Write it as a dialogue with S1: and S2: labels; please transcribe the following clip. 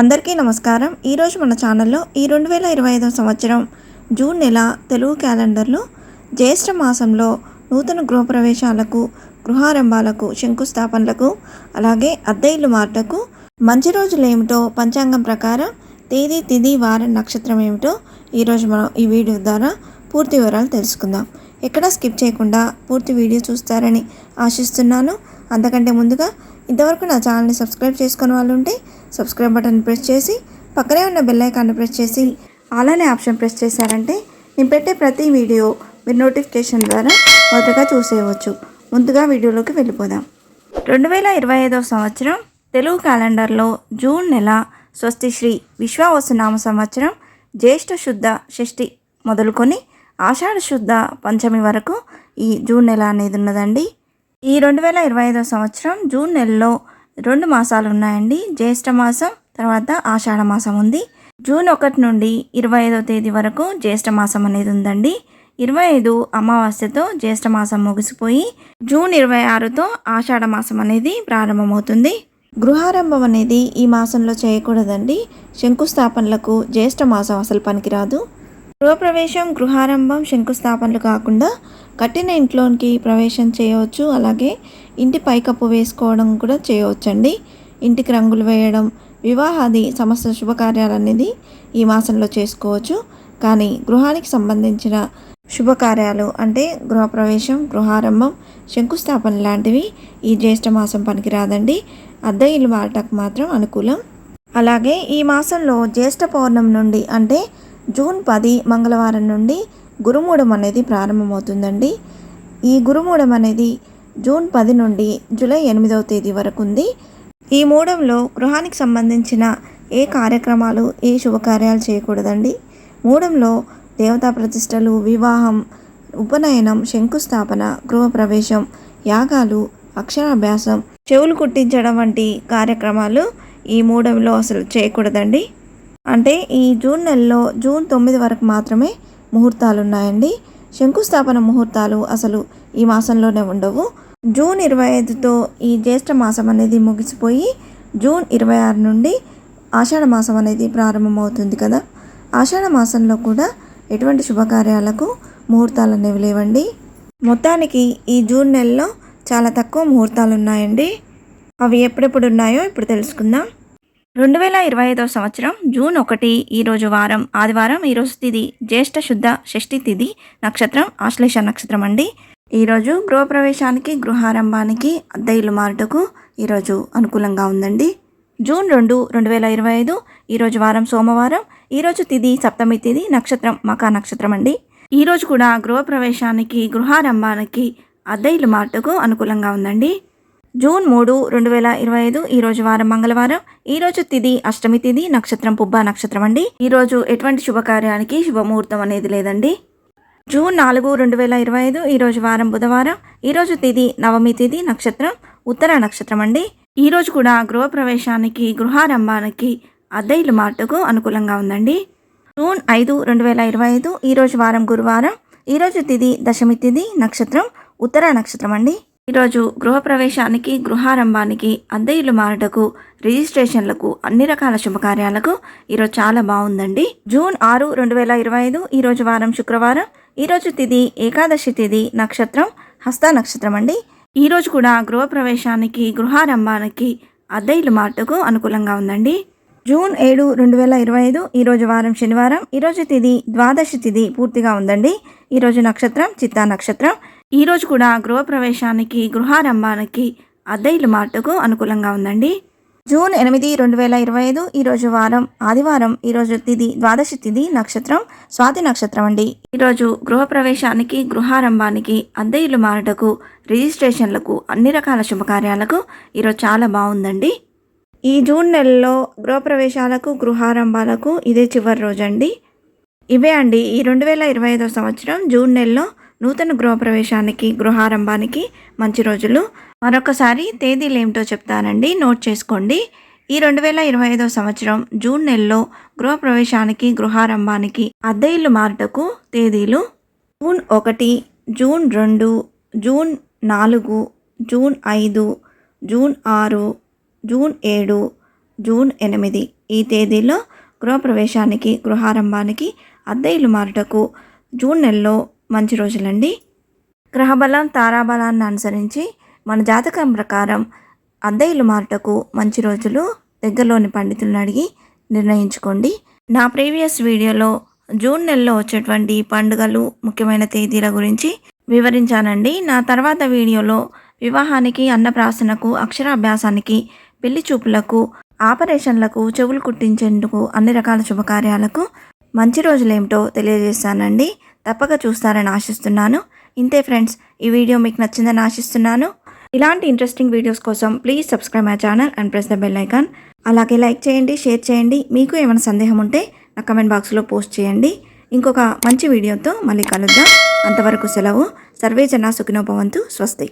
S1: అందరికీ నమస్కారం. ఈరోజు మన ఛానల్లో ఈ 2025 సంవత్సరం జూన్ నెల తెలుగు క్యాలెండర్లో జ్యేష్ఠ మాసంలో నూతన గృహప్రవేశాలకు, గృహారంభాలకు, శంకుస్థాపనలకు, అలాగే అద్దె ఇల్లు మార్పుటకు మంచి రోజులు ఏమిటో, పంచాంగం ప్రకారం తేదీ, తిథి, వారం, నక్షత్రం ఏమిటో ఈరోజు మనం ఈ వీడియో ద్వారా పూర్తి వివరాలు తెలుసుకుందాం. ఎక్కడ స్కిప్ చేయకుండా పూర్తి వీడియో చూస్తారని ఆశిస్తున్నాను. అంతకంటే ముందుగా ఇంతవరకు నా ఛానల్ని సబ్స్క్రైబ్ చేసుకునే వాళ్ళు ఉంటే సబ్స్క్రైబ్ బటన్ ప్రెస్ చేసి పక్కనే ఉన్న బెల్ ఐకాన్ని ప్రెస్ చేసి ఆల్ అనే ఆప్షన్ ప్రెస్ చేశారంటే నేను పెట్టే ప్రతి వీడియో మీరు నోటిఫికేషన్ ద్వారా మొదటగా చూసేయవచ్చు. ముందుగా వీడియోలోకి వెళ్ళిపోదాం. 2025 సంవత్సరం తెలుగు క్యాలెండర్లో జూన్ నెల స్వస్తి శ్రీ విశ్వావసునామ సంవత్సరం జ్యేష్ఠ శుద్ధ షష్ఠి మొదలుకొని ఆషాఢ శుద్ధ పంచమి వరకు ఈ జూన్ నెల అనేది ఉన్నదండి. ఈ 2025 సంవత్సరం జూన్ నెలలో 2 మాసాలు ఉన్నాయండి. జ్యేష్ఠ మాసం, తర్వాత ఆషాఢ మాసం ఉంది. జూన్ 1 నుండి 25వ తేదీ వరకు జ్యేష్ఠ మాసం అనేది ఉందండి. 25 అమావాస్యతో జ్యేష్ఠ మాసం ముగిసిపోయి జూన్ 26తో ఆషాఢ మాసం అనేది ప్రారంభమవుతుంది. గృహారంభం అనేది ఈ మాసంలో చేయకూడదండి. శంకుస్థాపనలకు జ్యేష్ఠ మాసం అసలు పనికిరాదు. గృహప్రవేశం, గృహారంభం, శంకుస్థాపనలు కాకుండా కట్టిన ఇంట్లోనికి ప్రవేశం చేయవచ్చు. అలాగే ఇంటి పైకప్పు వేసుకోవడం కూడా చేయవచ్చండి. ఇంటికి రంగులు వేయడం, వివాహాది సమస్త శుభకార్యాలు అనేది ఈ మాసంలో చేసుకోవచ్చు. కానీ గృహానికి సంబంధించిన శుభకార్యాలు అంటే గృహప్రవేశం, గృహారంభం, శంకుస్థాపన లాంటివి ఈ జ్యేష్ఠ మాసం పనికిరాదండి. అద్దె ఇల్లు మారటకు మాత్రం అనుకూలం. అలాగే ఈ మాసంలో జ్యేష్ఠ పౌర్ణమి నుండి అంటే జూన్ 10 మంగళవారం నుండి గురుమూఢం అనేది ప్రారంభమవుతుందండి. ఈ గురుమూఢం అనేది జూన్ 10 నుండి జూలై 8వ తేదీ వరకు ఉంది. ఈ మూఢంలో గృహానికి సంబంధించిన ఏ కార్యక్రమాలు, ఏ శుభకార్యాలు చేయకూడదండి. మూఢంలో దేవతా ప్రతిష్టలు, వివాహం, ఉపనయనం, శంకుస్థాపన, గృహప్రవేశం, యాగాలు, అక్షరాభ్యాసం, చెవులు కుట్టించడం వంటి కార్యక్రమాలు ఈ మూఢంలో అసలు చేయకూడదండి. అంటే ఈ జూన్ నెలలో జూన్ 9 వరకు మాత్రమే ముహూర్తాలు ఉన్నాయండి. శంకుస్థాపన ముహూర్తాలు అసలు ఈ మాసంలోనే ఉండవు. జూన్ 25తో ఈ జ్యేష్ఠ మాసం అనేది ముగిసిపోయి జూన్ 26 నుండి ఆషాఢ మాసం అనేది ప్రారంభమవుతుంది కదా. ఆషాఢ మాసంలో కూడా ఎటువంటి శుభకార్యాలకు ముహూర్తాలు అనేవి లేవండి. మొత్తానికి ఈ జూన్ నెలలో చాలా తక్కువ ముహూర్తాలు ఉన్నాయండి. అవి ఎప్పుడెప్పుడు ఉన్నాయో ఇప్పుడు తెలుసుకుందాం. 2025 సంవత్సరం జూన్ 1 ఈరోజు వారం ఆదివారం. ఈరోజు తిథి జ్యేష్ఠ శుద్ధ షష్ఠి తిథి, నక్షత్రం ఆశ్లేష నక్షత్రం అండి. ఈరోజు గృహప్రవేశానికి, గృహారంభానికి, అద్దె ఇల్లు మారుటకు ఈరోజు అనుకూలంగా ఉందండి. జూన్ 2 2025 ఈరోజు వారం సోమవారం. ఈరోజు తిథి సప్తమి తిథి, నక్షత్రం మకా నక్షత్రం అండి. ఈరోజు కూడా గృహప్రవేశానికి, గృహారంభానికి, అద్దె ఇల్లు మారుటకు అనుకూలంగా ఉందండి. జూన్ 3 2025 ఈరోజు వారం మంగళవారం. ఈరోజు తిథి అష్టమి తిథి, నక్షత్రం పుబ్బ నక్షత్రం అండి. ఈరోజు ఎటువంటి శుభకార్యానికి శుభముహూర్తం అనేది లేదండి. జూన్ 4 2025 ఈరోజు వారం బుధవారం. ఈరోజు తిథి నవమి తిథి, నక్షత్రం ఉత్తర నక్షత్రం అండి. ఈరోజు కూడా గృహప్రవేశానికి, గృహారంభానికి, అద్దె ఇల్లు మారుటకు అనుకూలంగా ఉందండి. జూన్ 5 2025 ఈరోజు వారం గురువారం. ఈరోజు తిథి దశమి తిథి, నక్షత్రం ఉత్తర నక్షత్రం అండి. ఈరోజు గృహప్రవేశానికి, గృహారంభానికి, అద్దె ఇల్లు మారుటకు, రిజిస్ట్రేషన్లకు, అన్ని రకాల శుభకార్యాలకు ఈరోజు చాలా బాగుందండి. జూన్ 6 2025 ఈరోజు వారం శుక్రవారం. ఈరోజు తిథి ఏకాదశి తిథి, నక్షత్రం హస్త నక్షత్రం అండి. ఈరోజు కూడా గృహప్రవేశానికి, గృహారంభానికి, అద్దె ఇల్లు మారుటకు అనుకూలంగా ఉందండి. జూన్ 7 2025 ఈరోజు వారం శనివారం. ఈరోజు తిథి ద్వాదశి తిథి పూర్తిగా ఉందండి. ఈరోజు నక్షత్రం చిత్తా నక్షత్రం. ఈరోజు కూడా గృహప్రవేశానికి, గృహారంభానికి, అద్దె ఇల్లు మారుటకు అనుకూలంగా ఉందండి. జూన్ 8 2025 ఈరోజు వారం ఆదివారం. ఈరోజు తిథి ద్వాదశి తిథి, నక్షత్రం స్వాతి నక్షత్రం అండి. ఈరోజు గృహప్రవేశానికి, గృహారంభానికి, అద్దె ఇల్లు మారుటకు, రిజిస్ట్రేషన్లకు, అన్ని రకాల శుభకార్యాలకు ఈరోజు చాలా బాగుందండి. ఈ జూన్ నెలలో గృహప్రవేశాలకు, గృహారంభాలకు ఇదే చివరి రోజు అండి. ఇవే అండి ఈ 2025 సంవత్సరం జూన్ నెలలో నూతన గృహప్రవేశానికి, గృహారంభానికి మంచి రోజులు. మరొకసారి తేదీలు ఏమిటో చెప్తానండి, నోట్ చేసుకోండి. ఈ 2025 సంవత్సరం జూన్ నెలలో గృహప్రవేశానికి, గృహారంభానికి, అద్దె ఇల్లు మారుటకు తేదీలు: June 1, June 2, June 4, June 5, June 6, June 7, June 8 ఈ తేదీలో గృహప్రవేశానికి, గృహారంభానికి, అద్దె ఇల్లు మారుటకు జూన్ నెలలో మంచి రోజులండి. గ్రహబలం, తారాబలాన్ని అనుసరించి మన జాతకం ప్రకారం అద్దె ఇల్లు మారుటకు మంచి రోజులు దగ్గరలోని పండితులను అడిగి నిర్ణయించుకోండి. నా ప్రీవియస్ వీడియోలో జూన్ నెలలో వచ్చేటువంటి పండుగలు, ముఖ్యమైన తేదీల గురించి వివరించానండి. నా తర్వాత వీడియోలో వివాహానికి, అన్నప్రాసనకు, అక్షరాభ్యాసానికి, పెళ్లి చూపులకు, ఆపరేషన్లకు, చెవులు కుట్టించేందుకు, అన్ని రకాల శుభకార్యాలకు మంచి రోజులేమిటో తెలియజేస్తానండి. తప్పక చూస్తారని ఆశిస్తున్నాను. ఇంతే ఫ్రెండ్స్, ఈ వీడియో మీకు నచ్చిందని ఆశిస్తున్నాను. ఇలాంటి ఇంట్రెస్టింగ్ వీడియోస్ కోసం please subscribe my channel and press the bell icon. అలాగే లైక్ చేయండి, షేర్ చేయండి. మీకు ఏమైనా సందేహం ఉంటే నా కమెంట్ బాక్స్లో పోస్ట్ చేయండి. ఇంకొక మంచి వీడియోతో మళ్ళీ కలుద్దాం. అంతవరకు సెలవు. సర్వే జనా సుఖినో భవంతు. స్వస్తి.